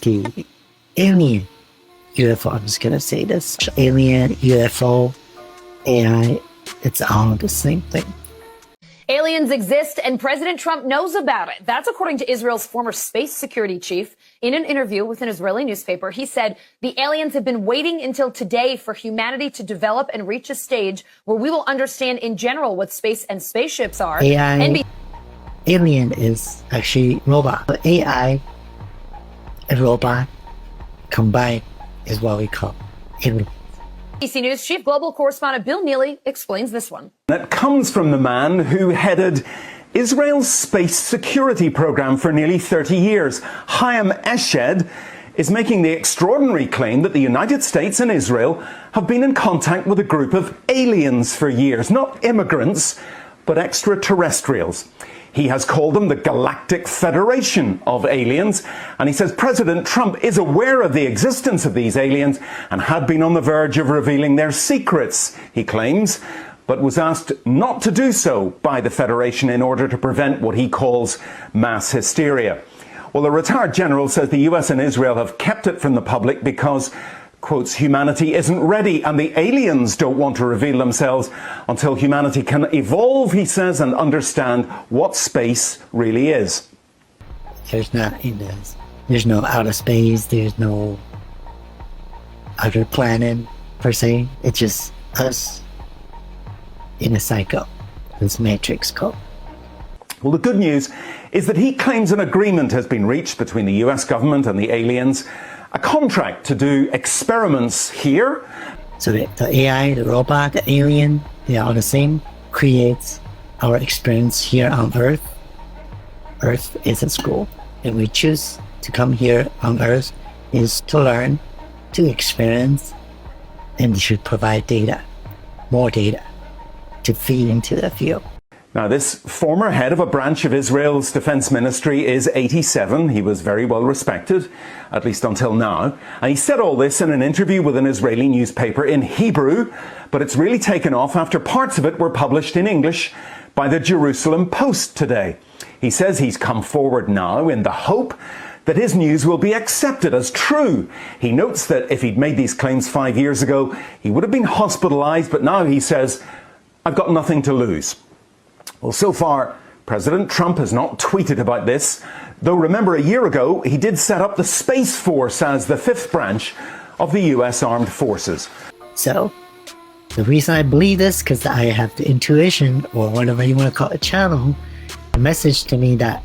the alien UFO, I'm just going to say this, alien, UFO, AI, it's all the same thing. Aliens exist and President Trump knows about it. That's according to Israel's former space security chief. In an interview with an Israeli newspaper, he said the aliens have been waiting until today for humanity to develop and reach a stage where we will understand in general what space and spaceships are. AI, alien is actually robot. But AI and robot combined is what we call alien. ABC News chief global correspondent Bill Neely explains this one. That comes from the man who headed Israel's space security program for nearly 30 years. Haim Eshed is making the extraordinary claim that the United States and Israel have been in contact with a group of aliens for years. Not immigrants, but extraterrestrials. He has called them the Galactic Federation of aliens, and he says President Trump is aware of the existence of these aliens and had been on the verge of revealing their secrets, he claims, but was asked not to do so by the Federation in order to prevent what he calls mass hysteria. Well, the retired general says the US and Israel have kept it from the public because, quotes, humanity isn't ready and the aliens don't want to reveal themselves until humanity can evolve, he says, and understand what space really is. There's no outer space, there's no other planet per se. It's just us in a cycle, this matrix code. Well, the good news is that he claims an agreement has been reached between the US government and the aliens, a contract to do experiments here. So the AI, the robot, the alien, they are all the same, creates our experience here on Earth. Earth is a school, and we choose to come here on Earth is to learn, to experience, and they should provide data, more data, to feed into the field. Now, this former head of a branch of Israel's defense ministry is 87. He was very well respected, at least until now. And he said all this in an interview with an Israeli newspaper in Hebrew, but it's really taken off after parts of it were published in English by the Jerusalem Post today. He says he's come forward now in the hope that his news will be accepted as true. He notes that if he'd made these claims 5 years ago, he would have been hospitalized, but now he says, I've got nothing to lose. Well, so far, President Trump has not tweeted about this, though remember a year ago he did set up the Space Force as the fifth branch of the US Armed Forces. So, the reason I believe this, because I have the intuition, or whatever you want to call it, channel, a message to me that